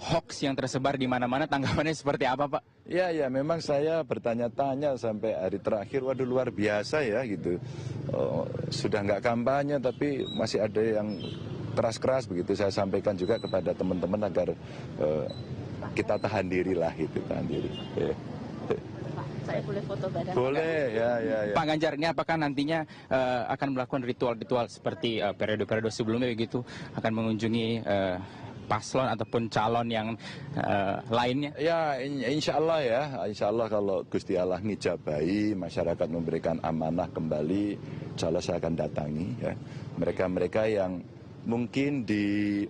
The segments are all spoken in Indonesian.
hoax yang tersebar di mana-mana, tanggapannya seperti apa, Pak? Ya, ya, memang saya bertanya-tanya sampai hari terakhir, waduh luar biasa ya gitu. Sudah nggak kampanye tapi masih ada yang keras-keras begitu. Saya sampaikan juga kepada teman-teman agar kita tahan diri lah gitu, tahan diri. Saya boleh foto badan? Boleh, ya. Pak Ganjar, ini apakah nantinya akan melakukan ritual-ritual seperti periode-periode sebelumnya begitu, akan mengunjungi paslon ataupun calon yang lainnya? Ya, insya Allah ya, insya Allah kalau Gusti Allah ngijabahi, masyarakat memberikan amanah kembali, insya Allah saya akan datangi ya. Mereka-mereka yang mungkin di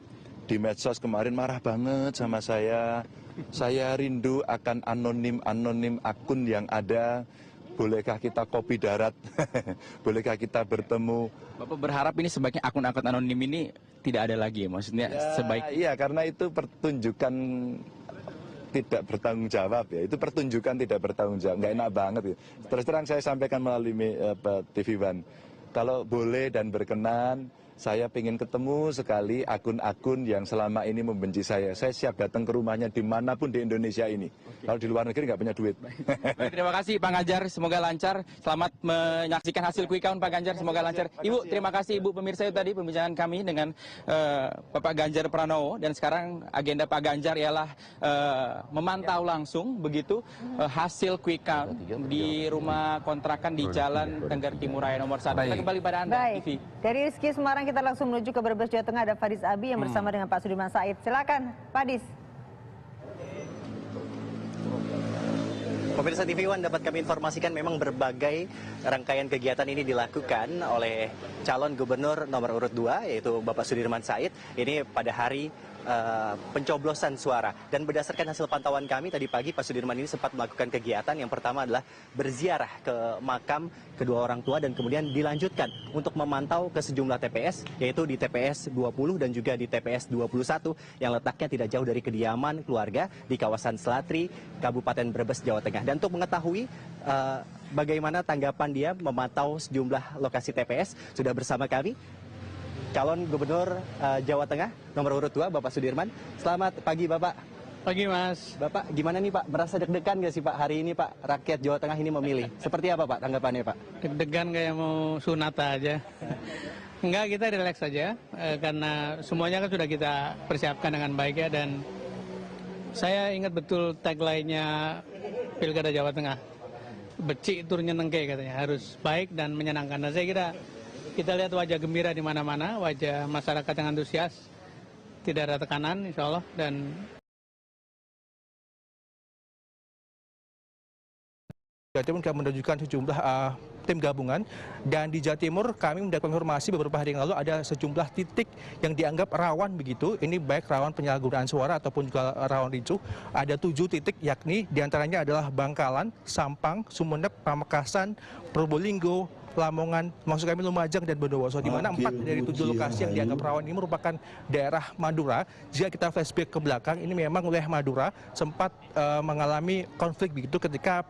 medsos kemarin marah banget sama saya rindu akan anonim akun yang ada. Bolehkah kita kopi darat? Bolehkah kita bertemu? Bapak berharap ini sebaiknya akun-akun anonim ini tidak ada lagi ya? Maksudnya Ya, iya, karena itu pertunjukan tidak bertanggung jawab ya. Itu pertunjukan tidak bertanggung jawab. Nggak enak banget ya. Terus terang saya sampaikan melalui TV One. Kalau boleh dan berkenan, saya ingin ketemu sekali akun-akun yang selama ini membenci saya. Saya siap datang ke rumahnya dimanapun di Indonesia ini. Kalau di luar negeri nggak punya duit. Baik, terima kasih Pak Ganjar, semoga lancar. Selamat menyaksikan hasil quick count Pak Ganjar, semoga lancar. Ibu, terima kasih Ibu pemirsa itu tadi pembicaraan kami dengan Bapak Ganjar Pranowo. Dan sekarang agenda Pak Ganjar ialah memantau langsung begitu hasil quick count di rumah kontrakan di Jalan Tengger Timur Raya nomor 1. Kita kembali pada Anda, Baik, TV. dari Rizky Semarang kita langsung menuju ke Brebes, Jawa Tengah. Ada Fadis Abi yang bersama dengan Pak Sudirman Said. Silakan, Fadis. Pemirsa TV One, dapat kami informasikan memang berbagai rangkaian kegiatan ini dilakukan oleh calon gubernur nomor urut 2, yaitu Bapak Sudirman Said. Ini pada hari pencoblosan suara. Dan berdasarkan hasil pantauan kami tadi pagi, Pak Sudirman ini sempat melakukan kegiatan. Yang pertama adalah berziarah ke makam kedua orang tua dan kemudian dilanjutkan untuk memantau ke sejumlah TPS, yaitu di TPS 20 dan juga di TPS 21 yang letaknya tidak jauh dari kediaman keluarga di kawasan Selatri, Kabupaten Brebes, Jawa Tengah. Dan untuk mengetahui bagaimana tanggapan dia memantau sejumlah lokasi TPS, sudah bersama kami calon gubernur Jawa Tengah nomor urut 2, Bapak Sudirman. Selamat pagi Bapak. Pagi Mas. Bapak gimana nih Pak, merasa deg-degan gak sih Pak hari ini Pak, rakyat Jawa Tengah ini memilih? Seperti apa Pak tanggapannya Pak? Deg-degan kayak mau sunat aja. Enggak, kita relax saja karena semuanya kan sudah kita persiapkan dengan baik ya. Dan saya ingat betul tagline-nya Pilkada Jawa Tengah, becik tur nyenengke katanya, harus baik dan menyenangkan. Dan saya kira kita lihat wajah gembira di mana-mana, wajah masyarakat yang antusias, tidak ada tekanan insya Allah. Dan Jawa Timur kami menunjukkan sejumlah tim gabungan, dan di Jawa Timur kami mendapat informasi beberapa hari yang lalu ada sejumlah titik yang dianggap rawan begitu. Ini baik rawan penyalahgunaan suara ataupun juga rawan ricuh. Ada 7 titik, yakni diantaranya adalah Bangkalan, Sampang, Sumeneb, Pamekasan, Probolinggo, Lamongan, maksud kami Lumajang dan Bondowoso, di mana 4 dari 7 lokasi yang dianggap rawan ini merupakan daerah Madura. Jika kita flashback ke belakang, ini memang wilayah Madura sempat mengalami konflik begitu ketika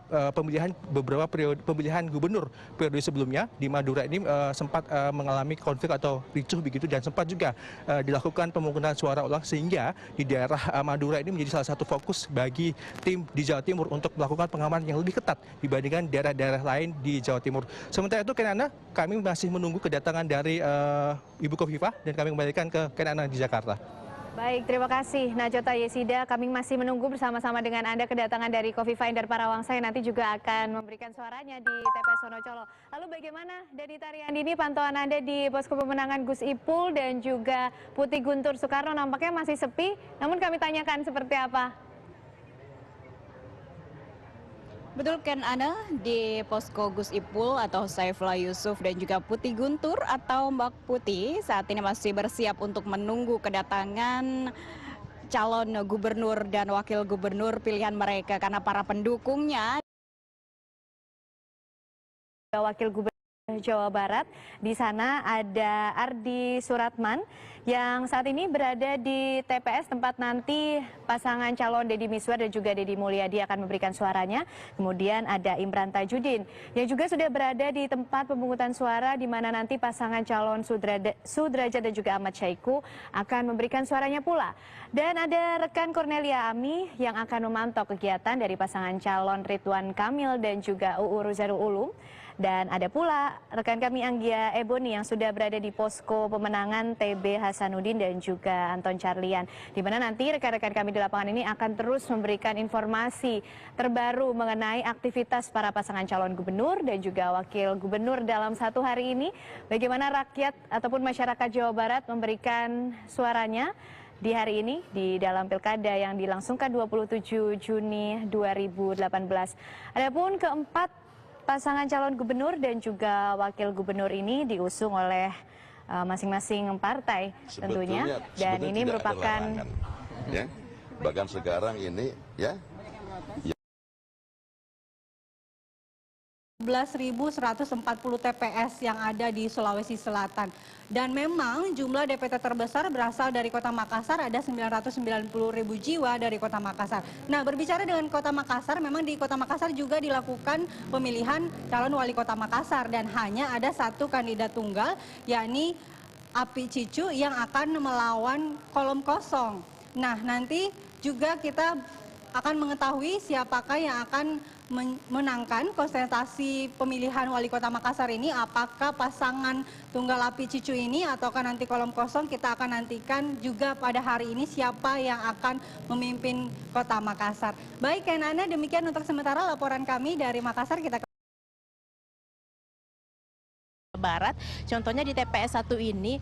beberapa periode pemilihan gubernur periode sebelumnya di Madura ini sempat mengalami konflik atau ricuh begitu, dan sempat juga dilakukan pemungutan suara ulang, sehingga di daerah Madura ini menjadi salah satu fokus bagi tim di Jawa Timur untuk melakukan pengamanan yang lebih ketat dibandingkan daerah-daerah lain di Jawa Timur. Sementara itu Kenana, kami masih menunggu kedatangan dari Ibu Khofifah dan kami kembalikan ke Kenana di Jakarta. Baik, terima kasih Najota Yesida. Kami masih menunggu bersama-sama dengan Anda kedatangan dari Khofifah Indar Parawansa yang nanti juga akan memberikan suaranya di TPS Wonocolo. Lalu bagaimana Dedi Tariandini, pantauan Anda di posko pemenangan Gus Ipul dan juga Putih Guntur Soekarno? Nampaknya masih sepi, namun kami tanyakan seperti apa. Betul kan Ana, di posko Gus Ipul atau Saifullah Yusuf dan juga Putih Guntur atau Mbak Putih saat ini masih bersiap untuk menunggu kedatangan calon gubernur dan wakil gubernur pilihan mereka, karena para pendukungnya Wakil Gubernur Jawa Barat. Di sana ada Ardi Suratman yang saat ini berada di TPS tempat nanti pasangan calon Deddy Miswar dan juga Deddy Mulyadi akan memberikan suaranya. Kemudian ada Imran Tajudin yang juga sudah berada di tempat pemungutan suara di mana nanti pasangan calon Sudrajat dan juga Ahmad Syaiqo akan memberikan suaranya pula. Dan ada rekan Cornelia Ami yang akan memantau kegiatan dari pasangan calon Ridwan Kamil dan juga UU Ruzanul Ulum. Dan ada pula rekan kami Anggia Eboni yang sudah berada di posko pemenangan TB Hasanuddin dan juga Anton Carlian. Di mana nanti rekan-rekan kami di lapangan ini akan terus memberikan informasi terbaru mengenai aktivitas para pasangan calon gubernur dan juga wakil gubernur dalam satu hari ini. Bagaimana rakyat ataupun masyarakat Jawa Barat memberikan suaranya di hari ini di dalam pilkada yang dilangsungkan 27 Juni 2018. Adapun keempat pasangan calon gubernur dan juga wakil gubernur ini diusung oleh masing-masing partai tentunya, dan ini merupakan ya, bahkan sekarang ini ya 11.140 TPS yang ada di Sulawesi Selatan. Dan memang jumlah DPT terbesar berasal dari Kota Makassar, ada 990.000 jiwa dari Kota Makassar. Nah, berbicara dengan Kota Makassar, memang di Kota Makassar juga dilakukan pemilihan calon wali Kota Makassar dan hanya ada satu kandidat tunggal, yakni Api Cicu yang akan melawan kolom kosong. Nah, nanti juga kita akan mengetahui siapakah yang akan menangkan konsentrasi pemilihan wali kota Makassar ini, apakah pasangan tunggal Api Cicu ini ataukah nanti kolom kosong. Kita akan nantikan juga pada hari ini siapa yang akan memimpin kota Makassar. Baik, Nana, demikian untuk sementara laporan kami dari Makassar. Kita Barat, contohnya di TPS 1 ini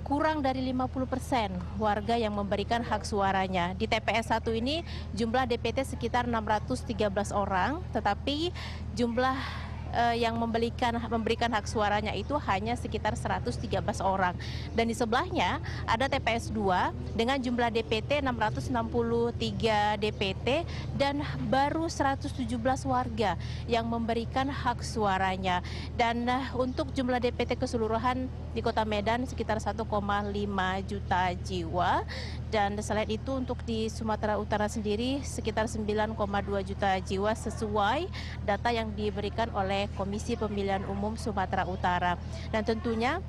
kurang dari 50% warga yang memberikan hak suaranya. Di TPS 1 ini jumlah DPT sekitar 613 orang, tetapi jumlah yang memberikan hak suaranya itu hanya sekitar 113 orang. Dan di sebelahnya ada TPS 2 dengan jumlah DPT 663 DPT dan baru 117 warga yang memberikan hak suaranya. Dan untuk jumlah DPT keseluruhan di Kota Medan sekitar 1,5 juta jiwa. Dan selain itu untuk di Sumatera Utara sendiri sekitar 9,2 juta jiwa sesuai data yang diberikan oleh Komisi Pemilihan Umum Sumatera Utara. Dan tentunya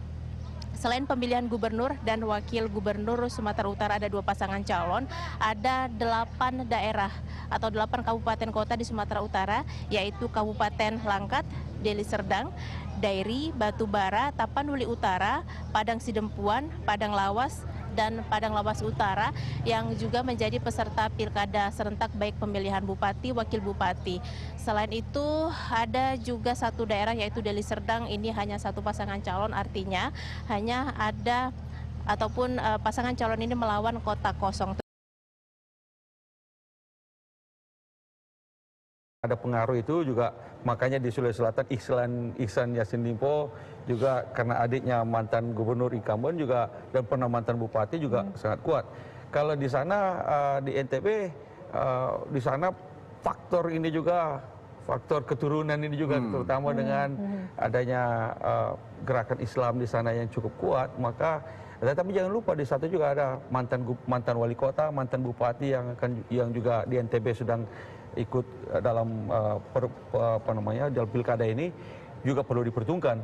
selain pemilihan gubernur dan wakil gubernur Sumatera Utara ada 2 pasangan calon, ada 8 daerah atau 8 kabupaten kota di Sumatera Utara, yaitu Kabupaten Langkat, Deli Serdang, Dairi, Batubara, Tapanuli Utara, Padang Sidempuan, Padang Lawas, dan Padang Lawas Utara yang juga menjadi peserta pilkada serentak baik pemilihan bupati, wakil bupati. Selain itu ada juga satu daerah yaitu Deli Serdang, ini hanya satu pasangan calon, artinya hanya ada ataupun pasangan calon ini melawan kota kosong. Ada pengaruh itu juga, makanya di Sulawesi Selatan Ihsan Yassin Limpo juga karena adiknya mantan gubernur incumbent juga dan pernah mantan bupati juga sangat kuat. Kalau di sana di NTB di sana faktor ini juga, faktor keturunan ini juga terutama dengan adanya gerakan Islam di sana yang cukup kuat, maka tapi jangan lupa di satu juga ada mantan wali kota, mantan bupati yang juga di NTB sedang ikut dalam dalam pilkada ini juga perlu diperhitungkan.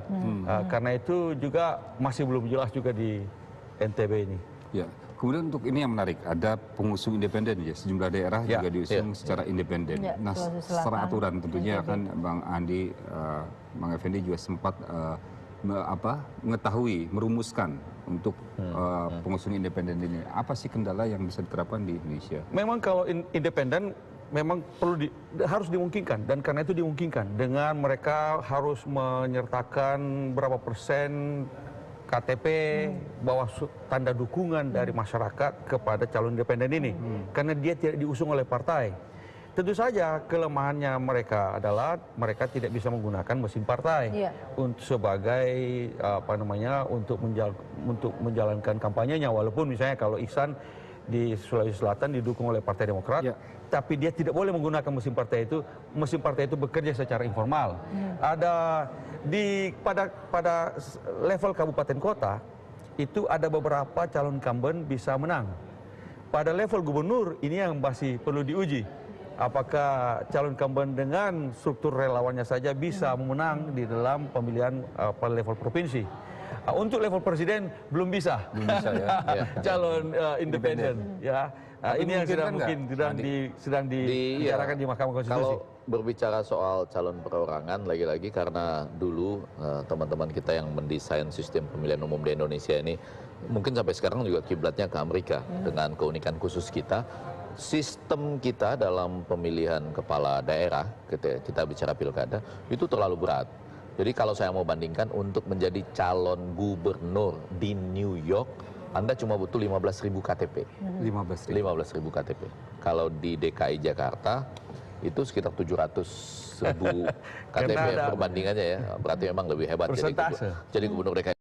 Karena itu juga masih belum jelas juga di NTB ini. Ya, kemudian untuk ini yang menarik, ada pengusung independen ya, sejumlah daerah juga diusung secara independen. Nah, secara aturan tentunya kan Bang Andi, Bang Effendi juga sempat mengetahui, merumuskan untuk pengusung independen ini. Apa sih kendala yang bisa diterapkan di Indonesia? Memang kalau independen memang harus dimungkinkan, dan karena itu dimungkinkan dengan mereka harus menyertakan berapa persen KTP, bawa tanda dukungan dari masyarakat kepada calon independen ini, karena dia tidak diusung oleh partai. Tentu saja kelemahannya mereka adalah mereka tidak bisa menggunakan mesin partai untuk sebagai untuk menjalankan kampanyenya, walaupun misalnya kalau Ihsan di Sulawesi Selatan didukung oleh Partai Demokrat, tapi dia tidak boleh menggunakan mesin partai itu bekerja secara informal. Ada pada level kabupaten kota itu ada beberapa calon incumbent bisa menang. Pada level gubernur ini yang masih perlu diuji. Apakah calon incumbent dengan struktur relawannya saja bisa memenang di dalam pemilihan pada level provinsi. Untuk level presiden belum bisa ya. Calon independen ya. Ini yang sedang dibicarakan di Mahkamah Konstitusi. Kalau berbicara soal calon perorangan, lagi-lagi karena dulu teman-teman kita yang mendesain sistem pemilihan umum di Indonesia ini mungkin sampai sekarang juga kiblatnya ke Amerika. Dengan keunikan khusus kita, sistem kita dalam pemilihan kepala daerah, kita bicara pilkada, itu terlalu berat. Jadi kalau saya mau bandingkan, untuk menjadi calon gubernur di New York, Anda cuma butuh 15.000 KTP. 15.000 KTP. Kalau di DKI Jakarta, itu sekitar 700.000 KTP perbandingannya ya. Berarti memang lebih hebat jadi gubernur DKI